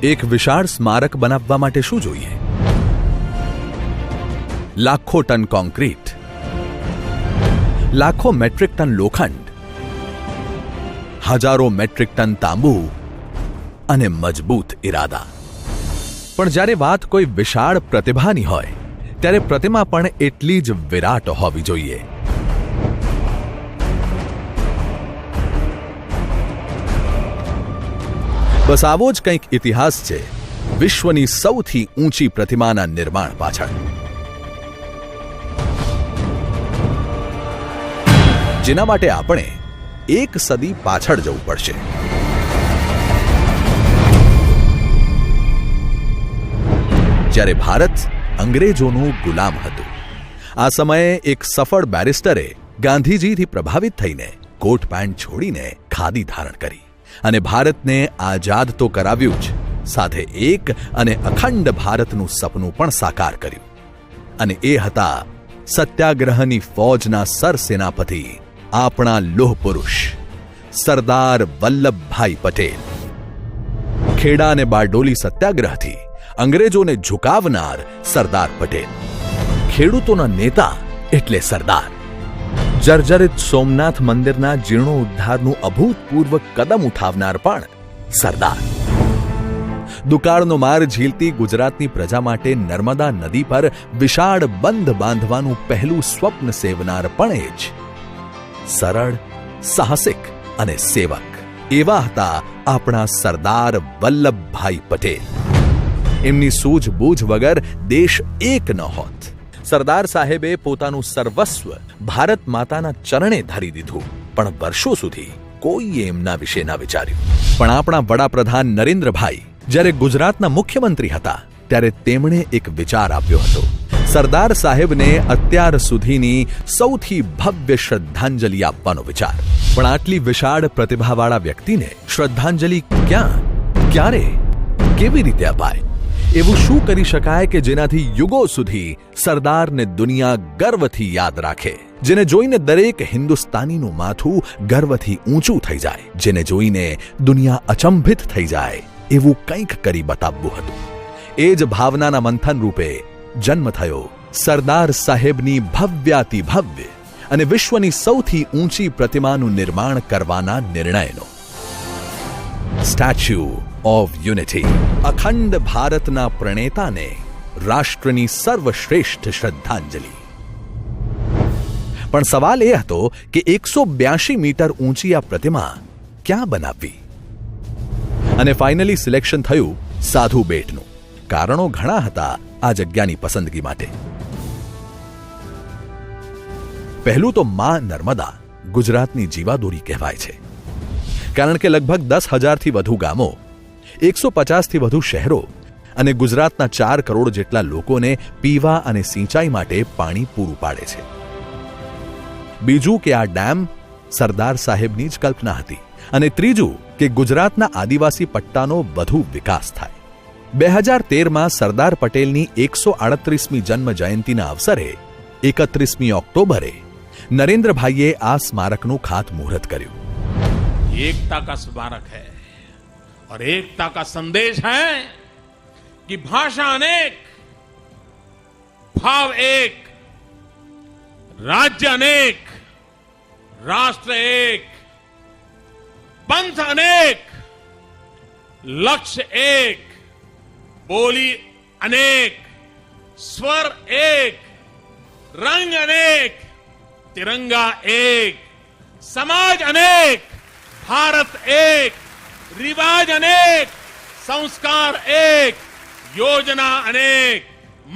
એક વિશાળ સ્મારક બનાવવા માટે શું જોઈએ? લાખો ટન કોન્ક્રીટ, લાખો મેટ્રિક ટન લોખંડ, હજારો મેટ્રિક ટન તાંબુ અને મજબૂત ઇરાદા. પણ જ્યારે વાત કોઈ વિશાળ પ્રતિભાની હોય ત્યારે પ્રતિમા પણ એટલી જ વિરાટ હોવી જોઈએ. બસ આવો જ કંઈક ઇતિહાસ છે વિશ્વની સૌથી ઊંચી પ્રતિમાના નિર્માણ પાછળ, જેના માટે આપણે એક સદી પાછળ જવું પડશે. જ્યારે ભારત અંગ્રેજોનું ગુલામ હતું, આ સમયે એક સફળ બેરિસ્ટરે ગાંધીજીથી પ્રભાવિત થઈને કોટ પેન્ટ છોડીને ખાદી ધારણ કરી અને ભારતને આઝાદ તો કરાવ્યું જ, સાથે એક અને અખંડ ભારતનું સપનું પણ સાકાર કર્યું. અને એ હતા સત્યાગ્રહની ફૌજના સરસેનાપતિ, આપણા લોહ પુરુષ સરદાર વલ્લભભાઈ પટેલ. ખેડા અને બારડોલી સત્યાગ્રહથી અંગ્રેજોને ઝુકાવનાર સરદાર પટેલ, ખેડૂતોના નેતા એટલે સરદાર, જર્જરિત સોમનાથ મંદિરના જીર્ણોદ્ધારનું અભૂતપૂર્વ કદમ ઉઠાવનાર પણ સરદાર, દુકાળનો માર ઝીલતી ગુજરાતની પ્રજા માટે નર્મદા નદી પર વિશાળ બંધ બાંધવાનું પહેલું સ્વપ્ન સેવનાર પણ એ જ. સરળ, સાહસિક અને સેવક એવા હતા આપણા સરદાર વલ્લભભાઈ પટેલ. એમની સૂઝબૂઝ વગર દેશ એક ન હોત. સરદાર સાહેબે પોતાનું સર્વસ્વ ભારત માતાના ચરણે ધરી દીધું, પણ વર્ષો સુધી કોઈએ એમના વિશે ના વિચાર્યું. પણ આપણા વડાપ્રધાન નરેન્દ્રભાઈ જ્યારે ગુજરાતના મુખ્યમંત્રી હતા ત્યારે તેમણે એક વિચાર આપ્યો હતો. સરદાર સાહેબને અત્યાર સુધીની સૌથી ભવ્ય શ્રદ્ધાંજલિ આપવાનો વિચાર. પણ આટલી વિશાળ પ્રતિભાવાળા વ્યક્તિને શ્રદ્ધાંજલિ ક્યાં, ક્યારે, કેવી રીતે અપાય? એવું શું કરી શકાય કે જેનાથી યુગો સુધી સરદારને દુનિયા ગર્વથી યાદ રાખે, જેને જોઈને દરેક હિન્દુસ્તાનીનું માથું ગર્વથી ઊંચું થઈ જાય, જેને જોઈને દુનિયા અચંભિત થઈ જાય? એવું કંઈક કરી બતાવવું હતું. એ જ ભાવનાના મંથન રૂપે જન્મ થયો સરદાર સાહેબની ભવ્યાતિ ભવ્ય અને વિશ્વની સૌથી ઊંચી પ્રતિમાનું નિર્માણ કરવાના નિર્ણયનો. સ્ટેચ્યુ ઓફ યુનિટી, અખંડ ભારતના પ્રણેતાને રાષ્ટ્રની સર્વશ્રેષ્ઠ શ્રદ્ધાંજલિ. પણ સવાલ એ હતો કે 182 મીટર ઊંચી આ પ્રતિમા ક્યાં બનાવવી? અને ફાઇનલી સિલેક્શન થયું સાધુ બેટનું. કારણો ઘણા હતા આ જગ્યાની પસંદગી માટે. પહેલું તો માં નર્મદા ગુજરાતની જીવાદોરી કહેવાય છે, કારણ કે લગભગ 10,000થી વધુ ગામો, 150થી વધુ શહેરો અને ગુજરાતના 4 કરોડ જેટલા લોકોને પીવા અને સિંચાઈ માટે પાણી પૂરું પાડે છે. બીજું કે આ ડેમ સરદાર સાહેબની જ કલ્પના હતી. અને ત્રીજું કે ગુજરાતના આદિવાસી પટ્ટાનો વધુ વિકાસ થાય. 2013માં સરદાર પટેલની 138મી જન્મ જયંતિના અવસરે 31મી ઓક્ટોબરે નરેન્દ્રભાઈએ આ સ્મારકનું ખાતમુહૂર્ત કર્યું. एकता का स्मारक है और एकता का संदेश है कि भाषा अनेक, भाव एक, राज्य अनेक, राष्ट्र एक, पंथ अनेक, लक्ष्य एक, बोली अनेक, स्वर एक, रंग अनेक, तिरंगा एक, समाज अनेक, भारत एक, रिवाज अनेक, संस्कार एक, योजना अनेक,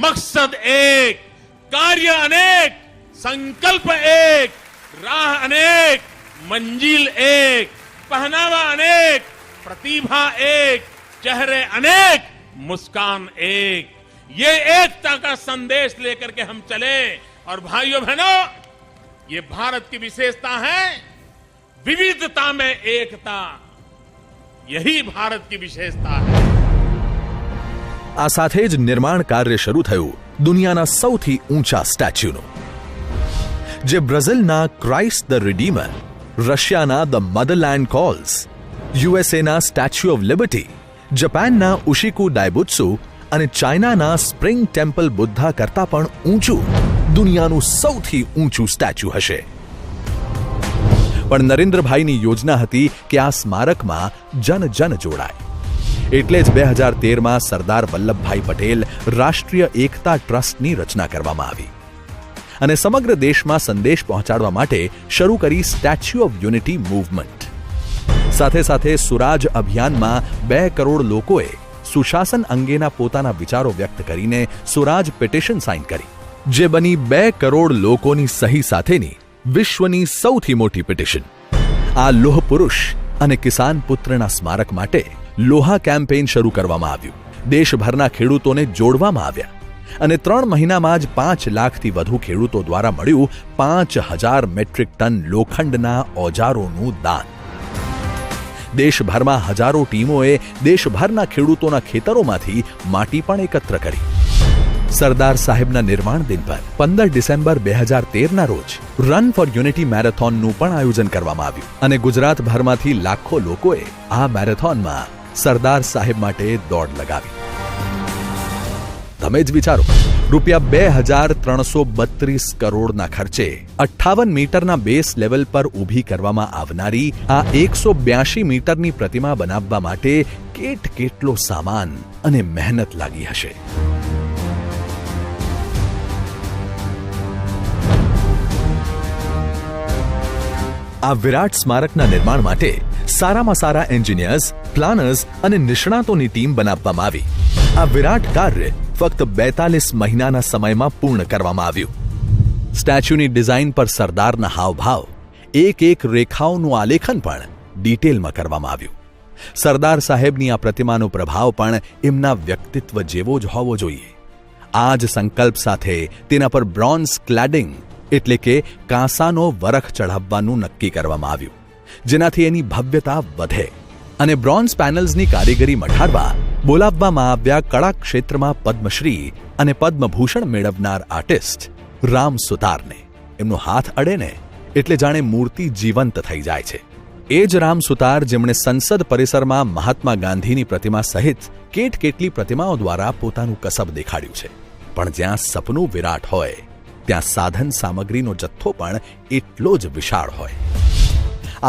मकसद एक, कार्य अनेक, संकल्प एक, राह अनेक, मंजिल एक, पहनावा अनेक, प्रतिभा एक, चेहरे अनेक, मुस्कान एक. ये एकता का संदेश लेकर के हम चले. और भाइयों बहनों, ये भारत की विशेषता है, विविधता में एकता. यही भारत की विशेषता है. આ સાથે જ નિર્માણ કાર્ય શરૂ થયું દુનિયાના સૌથી ઊંચા સ્ટેચ્યુનું, જે બ્રાઝિલના ક્રાઇસ્ટ ધ રિડીમર, રશિયાના ધ મધરલેન્ડ કોલ્સ, યુએસએના સ્ટેચ્યુ ઓફ લિબર્ટી જાપાનના ઉશિકુ ડાયબુત્સુ અને ચાઇનાના સ્પ્રિંગ ટેમ્પલ બુદ્ધા કરતાં પણ ઊંચું દુનિયાનું સૌથી ઊંચું સ્ટેચ્યુ હશે. પણ નરેન્દ્રભાઈની યોજના હતી કે આ સ્મારકમાં જન જોડાય. એટલે જ 2013માં સરદાર વલ્લભભાઈ પટેલ રાષ્ટ્રીય એકતા ટ્રસ્ટની રચના કરવામાં આવી અને સમગ્ર દેશમાં સંદેશ પહોંચાડવા માટે શરૂ કરી સ્ટેચ્યુ ઓફ યુનિટી મૂવમેન્ટ. સાથે સાથે સુરાજ અભિયાનમાં 2 કરોડ લોકોએ સુશાસન અંગેના પોતાના વિચારો વ્યક્ત કરીને સુરાજ પિટિશન સાઇન કરી, જે બની 2 કરોડ લોકોની સહી સાથેની વિશ્વની સૌથી મોટી પિટિશન. આ લોહ પુરુષ અને કિસાન પુત્રના સ્મારક માટે લોહા કેમ્પેઇન શરૂ કરવામાં આવ્યું. દેશભરના ખેડૂતોને જોડવામાં આવ્યા અને 3 મહિનામાં જ 5 લાખથી વધુ ખેડૂતો દ્વારા મળ્યું 5000 મેટ્રિક ટન લોખંડના ઓજારોનું દાન. દેશભરમાં હજારો ટીમોએ દેશભરના ખેડૂતોના ખેતરોમાંથી માટી પણ એકત્ર કરી. સરદાર સાહેબના નિર્માણ દિન પર 15 ડિસેમ્બર 2013ના રોજ રન ફોર યુનિટી મેરેથોનનું પણ આયોજન કરવામાં આવ્યું અને ગુજરાતભરમાંથી લાખો લોકોએ આ મેરેથોનમાં સરદાર સાહેબ માટે દોડ લગાવી. તમે જ વિચારો, ₹2332 કરોડના ખર્ચે 58 મીટરના બેઝ લેવલ પર ઊભી કરવામાં આવનારી આ 182 મીટરની પ્રતિમા બનાવવા માટે કેટલો સામાન અને મહેનત લાગી હશે. આ વિરાટ સ્મારકના નિર્માણ માટે સારામાં સારા એન્જિનિયર્સ, પ્લાનર્સ અને નિષ્ણાતોની ટીમ બનાવવામાં આવી. આ વિરાટ કાર્ય ફક્ત 42 મહિનાના સમયમાં પૂર્ણ કરવામાં આવ્યું. સ્ટેચ્યુની ડિઝાઇન પર સરદારના હાવભાવ, એક રેખાઓનું આલેખન પણ ડિટેલમાં કરવામાં આવ્યું. સરદાર સાહેબની આ પ્રતિમાનો પ્રભાવ પણ એમના વ્યક્તિત્વ જેવો જ હોવો જોઈએ. આ જ સંકલ્પ સાથે તેના પર બ્રોન્ઝ ક્લેડિંગ એટલે કે કાંસાનો વરખ ચઢાવવાનું નક્કી કરવામાં આવ્યું, જેનાથી એની ભવ્યતા વધે. અને બ્રોન્ઝ પેનલ્સની કારીગરી મઢારવા બોલાવવામાં આવ્યા કળા ક્ષેત્રમાં પદ્મશ્રી અને પદ્મભૂષણ મેળવનાર આર્ટિસ્ટ રામ સુતારને. એમનો હાથ અડે ને એટલે જાણે મૂર્તિ જીવંત થઈ જાય છે. એ જ રામ સુતાર જેમણે સંસદ પરિસરમાં મહાત્મા ગાંધીની પ્રતિમા સહિત કેટલી પ્રતિમાઓ દ્વારા પોતાનું કસબ દેખાડ્યું છે. પણ જ્યાં સપનું વિરાટ હોય ત્યાં સાધન સામગ્રીનો જથ્થો પણ એટલો જ વિશાળ હોય.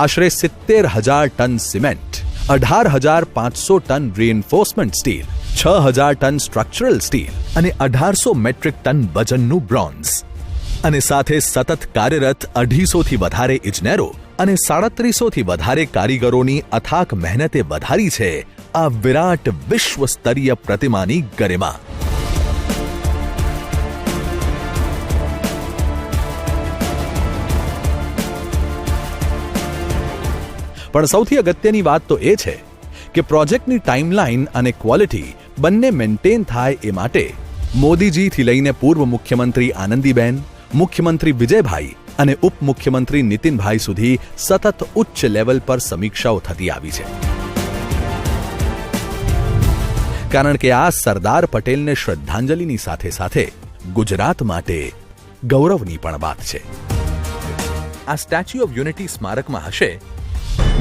આશરે 70,000 ton cement, 18,500 ton reinforcement steel, 6,000 ton structural steel અને 1,800 મેટ્રિક ટન વજનનું બ્રોન્ઝ અને સાથે સતત કાર્યરત 250થી વધારે ઇજનેરો અને 3700થી વધારે કારીગરોની અથાક મહેનતે વધારી છે આ વિરાટ વિશ્વ સ્તરીય પ્રતિમાની ગરિમા. પણ સૌથી અગત્યની વાત તો એ છે કે પ્રોજેક્ટની ટાઈમલાઈન અને ક્વોલિટી બંને મેન્ટેન થાય એ માટે મોદીજીથી લઈને પૂર્વ મુખ્યમંત્રી આનંદીબેન, મુખ્યમંત્રી વિજયભાઈ અને ઉપમુખ્યમંત્રી નીતિનભાઈ સુધી સતત ઉચ્ચ લેવલ પર સમીક્ષાઓ થતી આવી છે. કારણ કે આ સરદાર પટેલને શ્રદ્ધાંજલિની સાથે સાથે ગુજરાત માટે ગૌરવની પણ વાત છે. આ સ્ટેચ્યુ ઓફ યુનિટી સ્મારકમાં હશે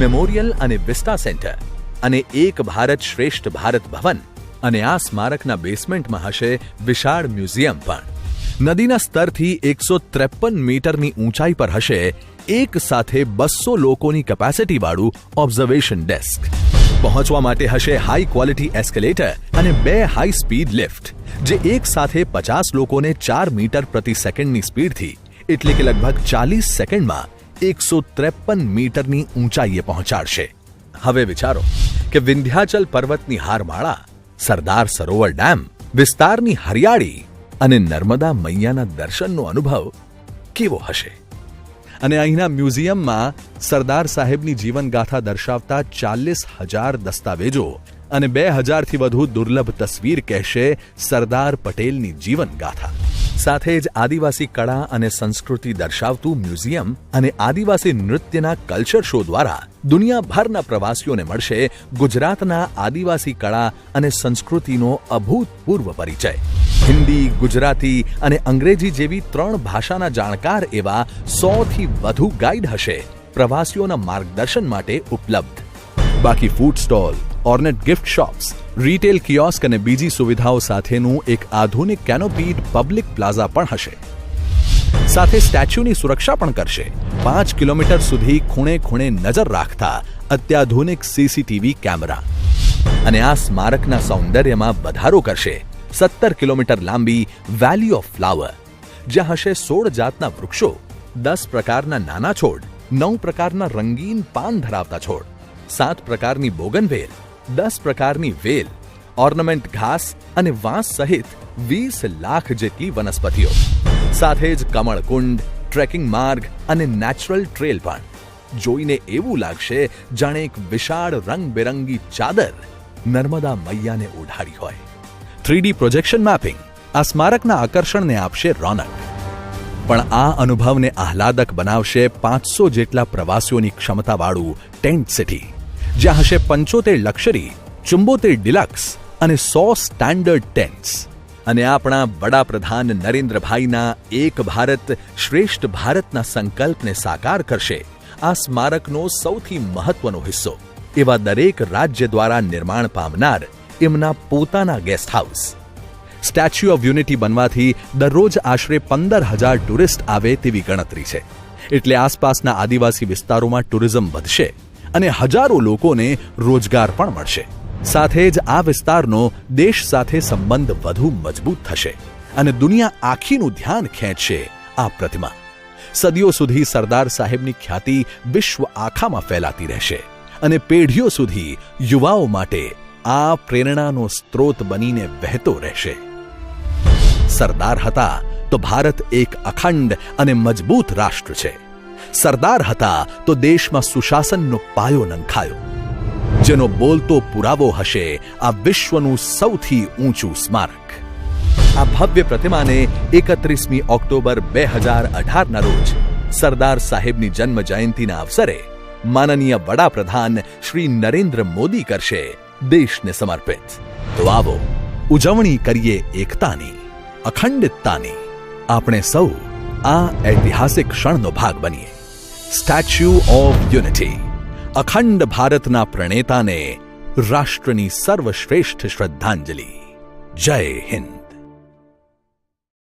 મેમોરિયલ અને વિસ્ટા સેન્ટર અને એક ભારત શ્રેષ્ઠ ભારત ભવન, અને આ સ્મારકના બેસમેન્ટમાં હશે વિશાળ મ્યુઝિયમ પણ. નદીના સ્તરથી 153 મીટરની ઊંચાઈ પર હશે એક સાથે 200 લોકોની કેપેસિટી વાળું ઓબ્ઝર્વેશન ડેસ્ક. પહોંચવા માટે હશે હાઈ ક્વોલિટી એસ્કેલેટર અને 2 હાઈ સ્પીડ લિફ્ટ, જે એક સાથે 50 લોકોને 4 મીટર પ્રતિ સેકન્ડની સ્પીડથી એટલે કે લગભગ 40 સેકન્ડમાં 153 મીટરની ઊંચાઈએ પહોંચાડશે. હવે વિચારો કે વિંધ્યાચલ પર્વતની હારમાળા, સરદાર સરોવર ડેમ, વિસ્તારની હરિયાળી અને નર્મદા મૈયાના દર્શનનો અનુભવ કેવો હશે. અને અહીંના મ્યુઝિયમમાં સરદાર સાહેબની જીવનગાથા દર્શાવતા 40,000 દસ્તાવેજો અને 2000થી વધુ દુર્લભ તસવીર કહેશે સરદાર પટેલની જીવનગાથા. સાથે જ આદિવાસી કળા અને સંસ્કૃતિ દર્શાવતું મ્યુઝિયમ અને આદિવાસી નૃત્યના કલ્ચર શો દ્વારા દુનિયાભરના પ્રવાસીઓને મળશે ગુજરાતના આદિવાસી કળા અને સંસ્કૃતિનો અભૂતપૂર્વ પરિચય. હિન્દી, ગુજરાતી અને અંગ્રેજી જેવી 3 ભાષાના જાણકાર એવા 100થી વધુ ગાઈડ હશે પ્રવાસીઓના માર્ગદર્શન માટે ઉપલબ્ધ. બાકી food stall, ornate gift shops, retail kiosk અને બીજી સુવિધાઓ સાથેનું એક આધુનિક કેનોપીડ પબ્લિક પ્લાઝા પણ હશે. સાથે સ્ટેચ્યુની સુરક્ષા પણ કરશે. 5 કિલોમીટર સુધી ખૂણે ખૂણે નજર રાખતા અત્યાધુનિક સીસીટીવી કેમેરા. અને આ સ્મારકના સૌંદર્યમાં વધારો કરશે 17 કિલોમીટર લાંબી વેલી ઓફ ફ્લાવર, જ્યાં હશે 16 જાતના વૃક્ષો, 10 પ્રકારના નાના છોડ, 9 પ્રકારના રંગીન પાન ધરાવતા છોડ, 7 પ્રકારની બોગનવેલ, 10 પ્રકારની વેલ, ઓર્નામેન્ટ ઘાસ અને વાંસ સહિત 20 લાખ જેટલી વનસ્પતિઓ. સાથે જ કમળકુંડ, ટ્રેકિંગ માર્ગ અને નેચરલ ટ્રેલ પણ. જોઈને એવું લાગશે જાણે એક વિશાળ રંગબેરંગી ચાદર નર્મદા મૈયાને ઓઢાડી હોય. 3D પ્રોજેક્શન મેપિંગ આ સ્મારકના આકર્ષણને આપશે રોનક. પણ આ અનુભવને આહલાદક બનાવશે 500 જેટલા પ્રવાસીઓની ક્ષમતાવાળું ટેન્ટ સિટી, જ્યાં હશે 75 લક્ઝરી, 74 ડિલક્સ અને 100 સ્ટાન્ડર્ડ ટેન્ટ્સ. અને આપણા વડાપ્રધાન નરેન્દ્રભાઈના એક ભારત શ્રેષ્ઠ ભારતના સંકલ્પને સાકાર કરશે આ સ્મારકનો સૌથી મહત્વનો હિસ્સો એવા દરેક રાજ્ય દ્વારા નિર્માણ પામનાર એમના પોતાના guest house. Statue of unity બનવાથી દરરોજ આશરે 15,000 ટુરિસ્ટ આવે તેવી ગણતરી છે. એટલે આસપાસના આદિવાસી વિસ્તારોમાં ટુરિઝમ વધશે અને હજારો લોકોને રોજગાર પણ મળશે. સાથે જ આ વિસ્તારનો દેશ સાથે સંબંધ વધુ મજબૂત થશે અને દુનિયા આખીનું ધ્યાન ખેંચશે આ પ્રતિમા. સદીઓ સુધી સરદાર સાહેબની ખ્યાતિ વિશ્વ આખામાં ફેલાતી રહેશે અને પેઢીઓ સુધી યુવાઓ માટે આ પ્રેરણાનો સ્ત્રોત બનીને વહેતો રહેશે. સરદાર હતા તો ભારત એક અખંડ અને મજબૂત રાષ્ટ્ર છે. સરદાર હતા તો દેશમાં સુશાસનનો પાયો નંખાયો, જેનો બોલતો પુરાવો હશે આ વિશ્વનું સૌથી ઊંચું સ્મારક. આ ભવ્ય પ્રતિમાને 31મી ઓક્ટોબર 2018ના રોજ સરદાર સાહેબની જન્મ જયંતિના અવસરે માનનીય વડાપ્રધાન શ્રી નરેન્દ્ર મોદી કરશે દેશને સમર્પિત. તો આવો ઉજવણી કરીએ એકતાની, અખંડિતતાની. આપણે સૌ આ ઐતિહાસિક ક્ષણનો ભાગ બનીએ. સ્ટેચ્યુ ઓફ યુનિટી, અખંડ ભારતના પ્રણેતાને રાષ્ટ્રની સર્વશ્રેષ્ઠ શ્રદ્ધાંજલિ. જય હિન્દ.